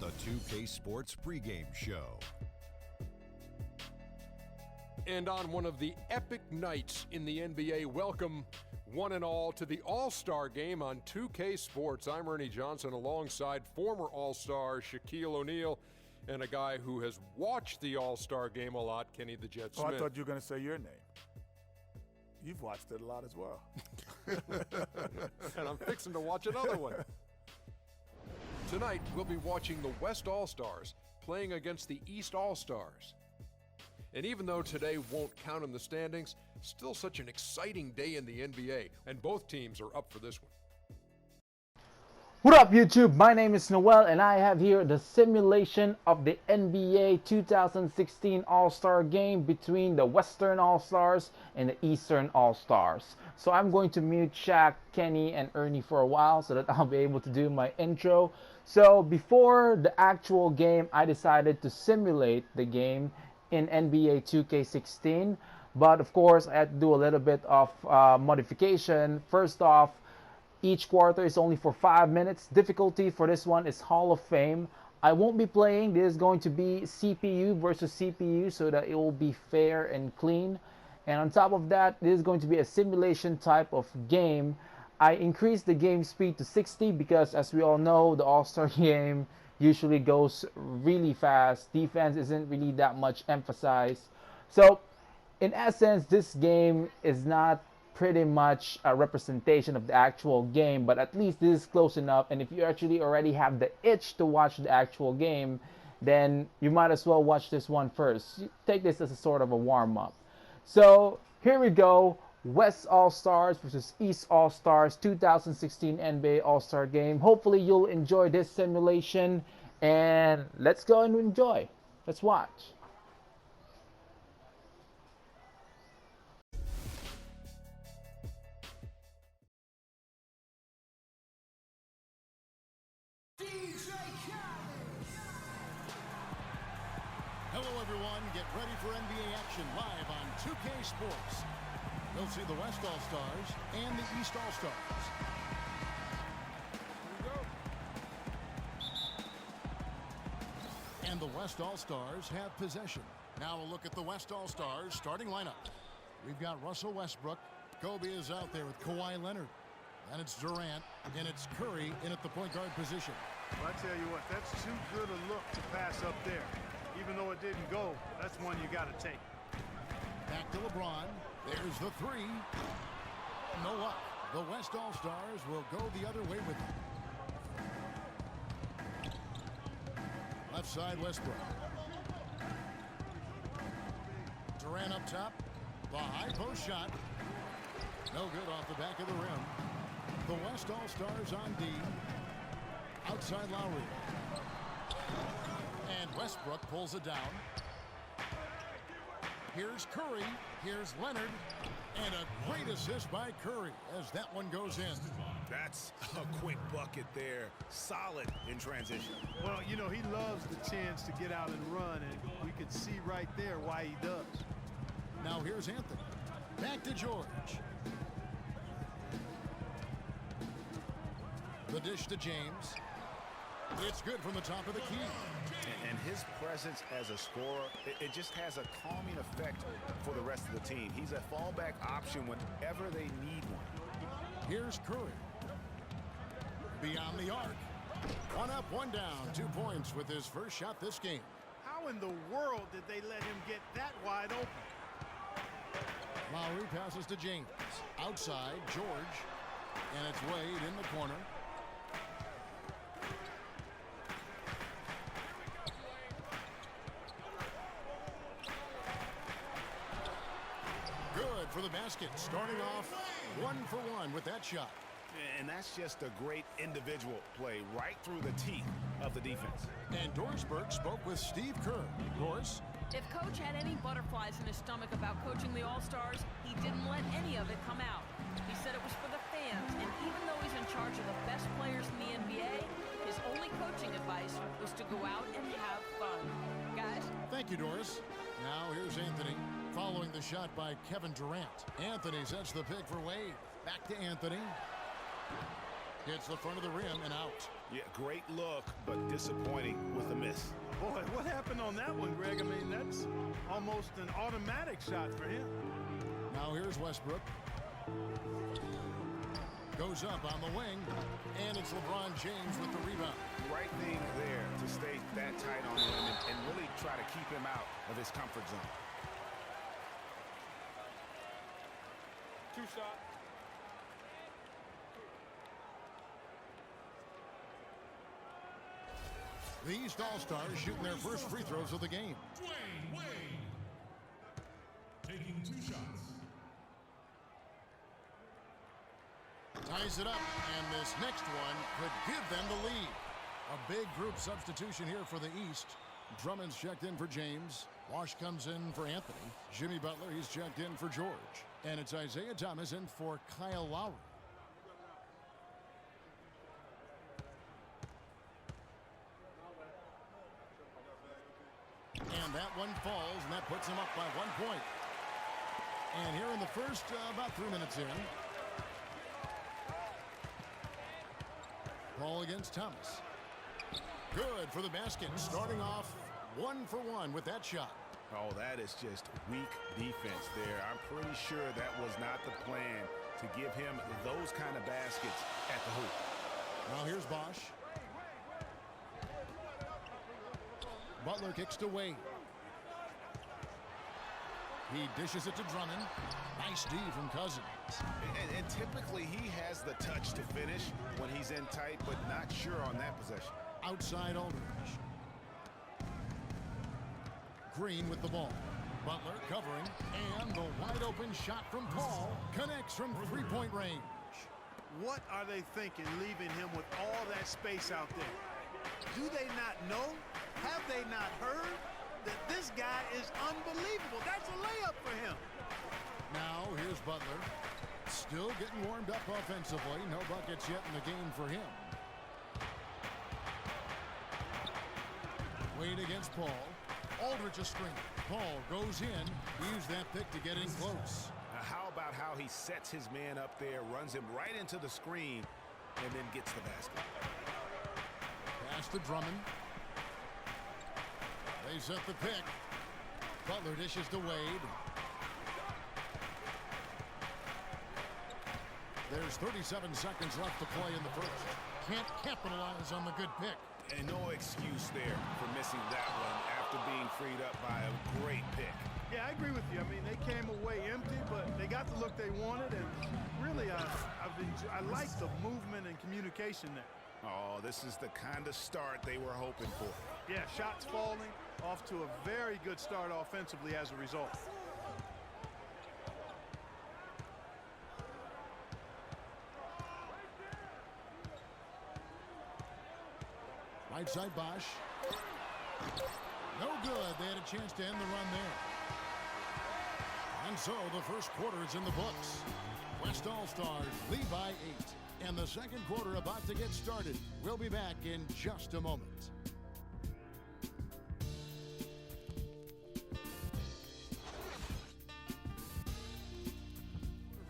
the 2K Sports pregame show. And on one of the epic nights in the NBA, welcome one and all to the All-Star Game on 2K Sports. I'm Ernie Johnson alongside former All-Star Shaquille O'Neal and a guy who has watched the All-Star Game a lot, Kenny the Jet Smith. Oh, I thought you were going to say your name. You've watched it a lot as well. And I'm fixing to watch another one. Tonight, we'll be watching the West All-Stars playing against the East All-Stars. And even though today won't count in the standings, still such an exciting day in the NBA, and both teams are up for this one. What up, YouTube? My name is Noel, and I have here the simulation of the NBA 2016 All-Star Game between the Western All-Stars and the Eastern All-Stars. So I'm going to mute Shaq, Kenny, and Ernie for a while so that I'll be able to do my intro. So before the actual game, I decided to simulate the game in NBA 2K16, but of course I had to do a little bit of modification. First off, each quarter is only for 5 minutes. Difficulty for this one is Hall of Fame. I won't be playing. This is going to be CPU versus CPU so that it will be fair and clean. And on top of that, this is going to be a simulation type of game. I increased the game speed to 60 because, as we all know, the All-Star Game usually goes really fast. Defense isn't really that much emphasized. So, in essence, this game is not pretty much a representation of the actual game, but at least this is close enough. And if you actually already have the itch to watch the actual game, then you might as well watch this one first. Take this as a sort of a warm-up. So, here we go. West All-Stars versus East All-Stars 2016 NBA All-Star Game. Hopefully you'll enjoy this simulation, and let's go and enjoy. Let's watch. Hello everyone, get ready for NBA action live on 2K Sports. We'll see the West All-Stars and the East All-Stars. And the West All-Stars have possession. Now a look at the West All-Stars starting lineup. We've got Russell Westbrook. Kobe is out there with Kawhi Leonard. And it's Durant, and it's Curry in at the point guard position. Well, I tell you what, that's too good a look to pass up there. Even though it didn't go, that's one you got to take. Back to LeBron. There's the three. No luck. The West All-Stars will go the other way with it. Left side, Westbrook. Durant up top. The high post shot. No good off the back of the rim. The West All-Stars on D. Outside Lowry. And Westbrook pulls it down. Here's Curry. Here's Leonard. And a great assist by Curry as that one goes in. That's a quick bucket there. Solid in transition. Well, you know, he loves the chance to get out and run, and we could see right there why he does. Now here's Anthony. Back to George. The dish to James. It's good from the top of the key. And his presence as a scorer, it just has a calming effect for the rest of the team. He's a fallback option whenever they need one. Here's Curry. Beyond the arc. One up, one down. 2 points with his first shot this game. How in the world did they let him get that wide open? Lowry passes to James. Outside, George. And it's Wade in the corner. Good for the basket. Starting off 1 for 1 with that shot. And that's just a great individual play right through the teeth of the defense. And Dorsberg spoke with Steve Kerr. Doris? If Coach had any butterflies in his stomach about coaching the All-Stars, he didn't let any of it come out. He said it was for the fans, and even though he's in charge of the best players in the NBA, his only coaching advice was to go out and have fun. Guys? Thank you, Doris. Now here's Anthony, following the shot by Kevin Durant. Anthony sets the pick for Wade. Back to Anthony. Hits the front of the rim and out. Yeah, great look, but disappointing with a miss. Boy, what happened on that one, Greg? I mean, that's almost an automatic shot for him. Now here's Westbrook. Goes up on the wing, and it's LeBron James with the rebound. Right thing there to stay that tight on him and really try to keep him out of his comfort zone. Two shot. The East All-Stars shooting their first free throws of the game. Dwayne Wade taking 2 shots. Ties it up, and this next one could give them the lead. A big group substitution here for the East. Drummond's checked in for James. Wash comes in for Anthony. Jimmy Butler, he's checked in for George. And it's Isaiah Thomas in for Kyle Lowry. And that one falls, and that puts him up by 1 point. And here in the first, about 3 minutes in. Ball against Thomas. Good for the basket. Starting off 1 for 1 with that shot. Oh, that is just weak defense there. I'm pretty sure that was not the plan to give him those kind of baskets at the hoop. Now here's Bosch. Butler kicks to Wade. He dishes it to Drummond. Nice D from Cousins. And typically he has the touch to finish when he's in tight, but not sure on that possession. Outside Aldridge. Green with the ball. Butler covering, and the wide open shot from Paul connects from three-point range. What are they thinking leaving him with all that space out there? Do they not know? Have they not heard that this guy is unbelievable? That's a layup for him. Now here's Butler. Still getting warmed up offensively. No buckets yet in the game for him. Wade against Paul. Aldridge a screen. Paul goes in. Use that pick to get in close. Now how about how he sets his man up there, runs him right into the screen, and then gets the basket. Pass to Drummond. They set the pick. Butler dishes to Wade. There's 37 seconds left to play in the first. Can't capitalize on the good pick. And no excuse there for missing that one after being freed up by a great pick. Yeah, I agree with you. I mean, they came away empty, but they got the look they wanted, and really, I like the movement and communication there. Oh, this is the kind of start they were hoping for. Yeah, shots falling, off to a very good start offensively as a result. Right side Bosch. No good. They had a chance to end the run there. And so the first quarter is in the books. West All-Stars lead by 8. And the second quarter about to get started. We'll be back in just a moment.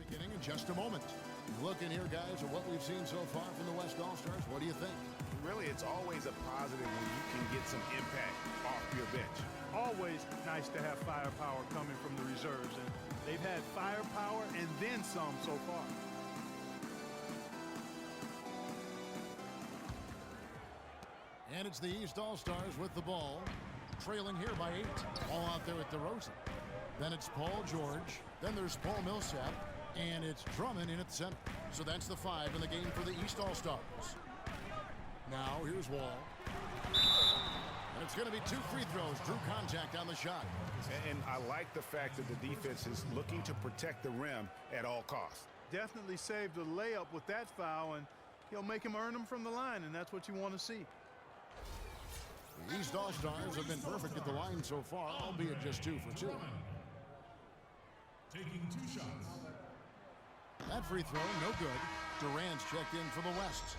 Beginning in just a moment. Looking here, guys, at what we've seen so far from the West All-Stars. What do you think? Really, it's always a positive when you can get some impact off your bench. Always nice to have firepower coming from the reserves, and they've had firepower and then some so far. And it's the East All-Stars with the ball, trailing here by 8. All out there with DeRozan. Then it's Paul George. Then there's Paul Millsap. And it's Drummond in at the center. So that's the 5 in the game for the East All-Stars. Now here's Wall. And it's going to be 2 free throws. Drew contact on the shot. And I like the fact that the defense is looking to protect the rim at all costs. Definitely saved a layup with that foul, and he'll make him earn them from the line, and that's what you want to see. The East All-Stars have been perfect at the line so far, albeit just 2 for 2. Taking 2 shots. That free throw, no good. Durant's checked in for the West.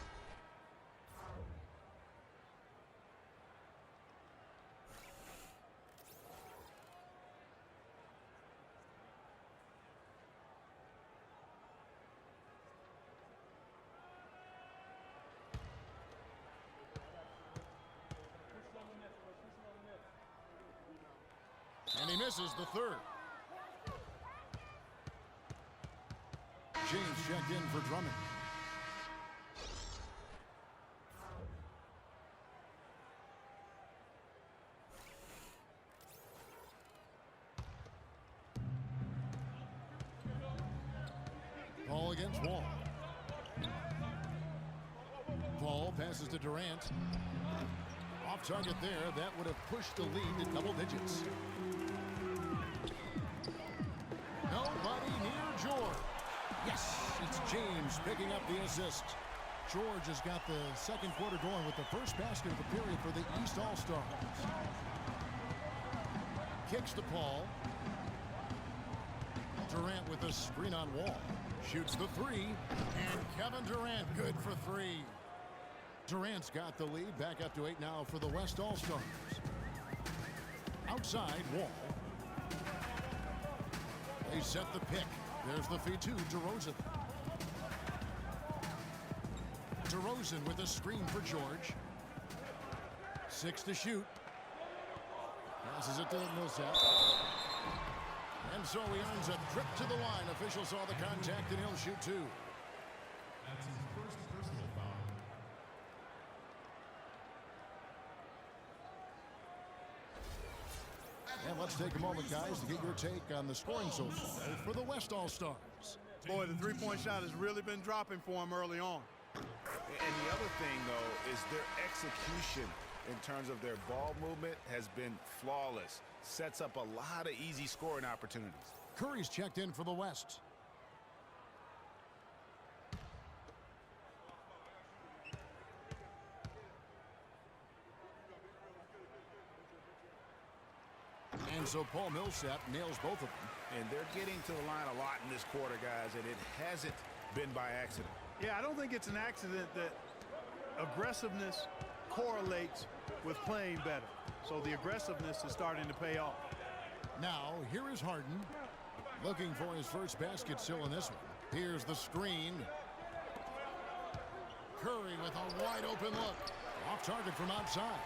Misses the third. James checked in for Drummond. Paul against Wall. Paul passes to Durant. Off target there. That would have pushed the lead to double digits. Nobody near George. Yes, it's James picking up the assist. George has got the second quarter going with the first basket of the period for the East All-Stars. Kicks to Paul. Durant with a screen on Wall. Shoots the three. And Kevin Durant good for three. Durant's got the lead. Back up to 8 now for the West All-Stars. Outside, Wall. They set the pick. There's the feed to DeRozan. DeRozan with a screen for George. 6 to shoot. Passes it to Millsap. And so he earns a trip to the line. Officials saw the contact and he'll shoot 2. That's his first personal foul. And let's take a moment, guys, to get your take on the scoring so far for the West All-Stars. Boy, the three-point shot has really been dropping for him early on. And the other thing, though, is their execution in terms of their ball movement has been flawless. Sets up a lot of easy scoring opportunities. Curry's checked in for the West. And so Paul Millsap nails both of them. And they're getting to the line a lot in this quarter, guys, and it hasn't been by accident. Yeah, I don't think it's an accident that aggressiveness correlates with playing better. So the aggressiveness is starting to pay off. Now, here is Harden. Looking for his first basket still in this one. Here's the screen. Curry with a wide open look. Off target from outside.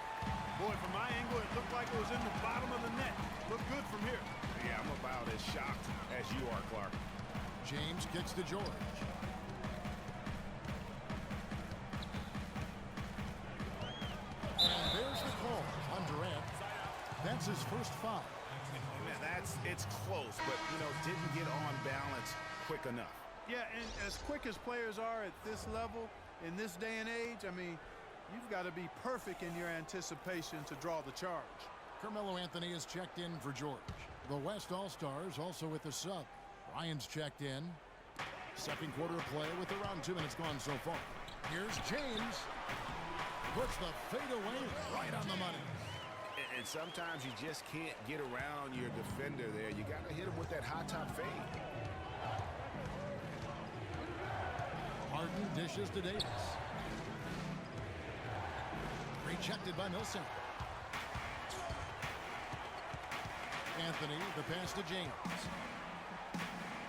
Boy, from my angle, it looked like it was in the bottom of the net. Looked good from here. Yeah, I'm about as shocked as you are, Clark. James kicks to George. And there's the call on Durant. That's his first foul. Man, it's close, but, didn't get on balance quick enough. Yeah, and as quick as players are at this level, in this day and age, I mean, you've got to be perfect in your anticipation to draw the charge. Carmelo Anthony is checked in for George. The West All-Stars also with the sub. Ryan's checked in. Second quarter of play with around 2 minutes gone so far. Here's James. Puts the fade away right on the money. And sometimes you just can't get around your defender there. You got to hit him with that high top fade. Harden dishes to Davis. Rejected by Millsap. Anthony, the pass to James.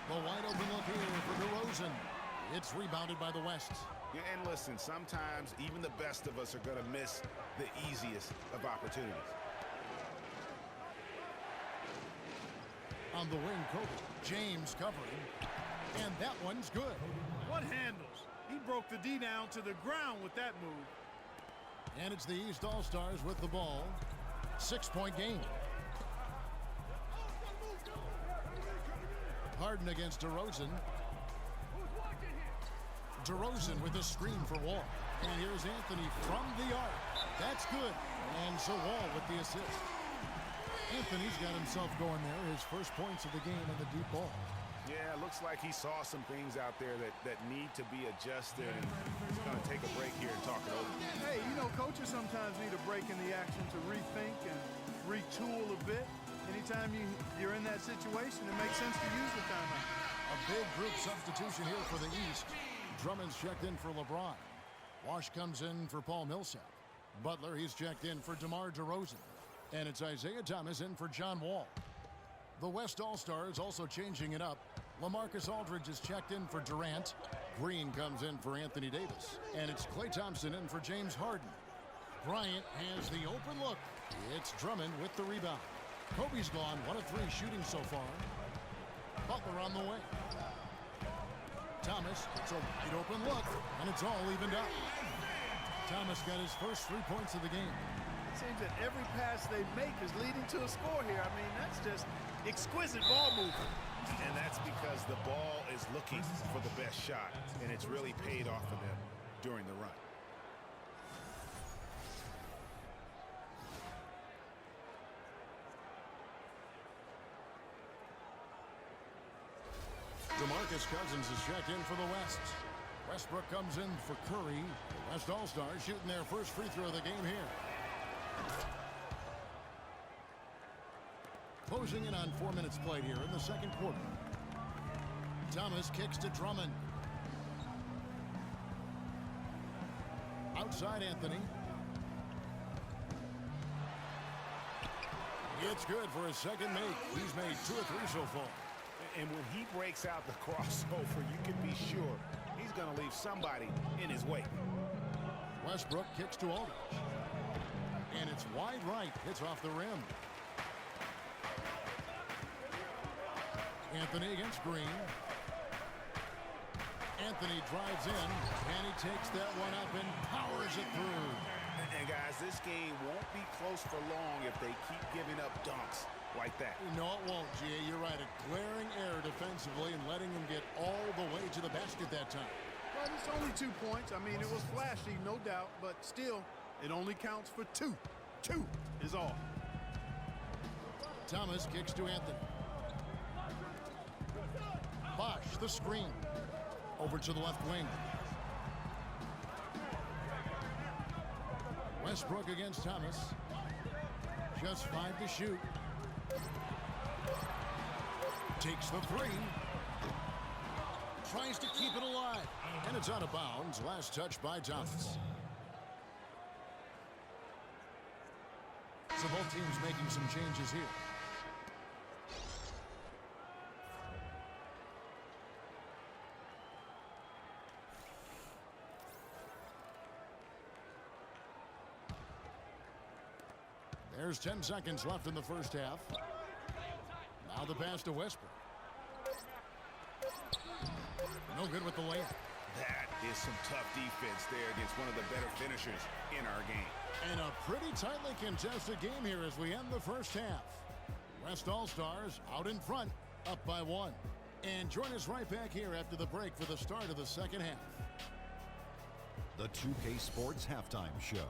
The wide open look here for DeRozan. It's rebounded by the West. Yeah, and listen, sometimes even the best of us are going to miss the easiest of opportunities. On the wing, Kobe. James covering. And that one's good. What handles? He broke the D down to the ground with that move. And it's the East All-Stars with the ball. 6-point game. Harden against DeRozan. DeRozan with a screen for Wall. And here's Anthony from the arc. That's good. And so Wall with the assist. Anthony's got himself going there. His first points of the game on the deep ball. Yeah, it looks like he saw some things out there that need to be adjusted. And he's going to take a break here and talk it over. Hey, coaches sometimes need a break in the action to rethink and retool a bit. Anytime you're in that situation, it makes sense to use the timeout. A big group substitution here for the East. Drummond's checked in for LeBron. Wash comes in for Paul Millsap. Butler, he's checked in for DeMar DeRozan. And it's Isaiah Thomas in for John Wall. The West All-Stars also changing it up. LaMarcus Aldridge is checked in for Durant. Green comes in for Anthony Davis. And it's Klay Thompson in for James Harden. Bryant has the open look. It's Drummond with the rebound. Kobe's gone 1 of 3 shooting so far. Butler on the way. Thomas, it's a wide open look, and it's all evened up. Thomas got his first 3 points of the game. It seems that every pass they make is leading to a score here. I mean, that's just exquisite ball movement. And that's because the ball is looking for the best shot, and it's really paid off for them during the run. DeMarcus Cousins is checked in for the West. Westbrook comes in for Curry. The West All-Stars shooting their first free throw of the game here. Closing in on 4 minutes played here in the second quarter. Thomas kicks to Drummond. Outside Anthony. It's good for his second make. He's made 2 or 3 so far. And when he breaks out the crossover, you can be sure he's going to leave somebody in his wake. Westbrook kicks to Aldridge. And it's wide right. Hits off the rim. Anthony against Green. Anthony drives in, and he takes that one up and powers it through. And guys, this game won't be close for long if they keep giving up dunks like that. No, it won't, G.A. You're right. A glaring error defensively and letting them get all the way to the basket that time. Well, it's only 2 points. I mean, it was flashy, no doubt, but still, it only counts for 2. 2 is all. Thomas kicks to Anthony. Bosh, the screen. Over to the left wing. Westbrook against Thomas. Just 5 to shoot. Takes the 3. Tries to keep it alive. And it's out of bounds. Last touch by Thomas. So both teams making some changes here. There's 10 seconds left in the first half. Now the pass to Westbrook. No good with the layup. That is some tough defense there against one of the better finishers in our game. And a pretty tightly contested game here as we end the first half. West All-Stars out in front, up by 1. And join us right back here after the break for the start of the second half. The 2K Sports Halftime Show.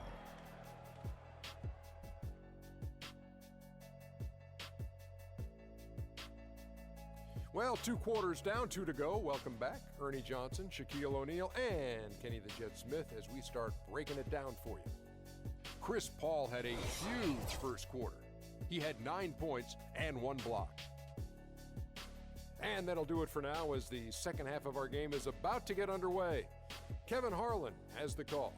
Well, 2 quarters down, 2 to go. Welcome back. Ernie Johnson, Shaquille O'Neal, and Kenny the Jet Smith as we start breaking it down for you. Chris Paul had a huge first quarter. He had 9 points and 1 block. And that'll do it for now as the second half of our game is about to get underway. Kevin Harlan has the call.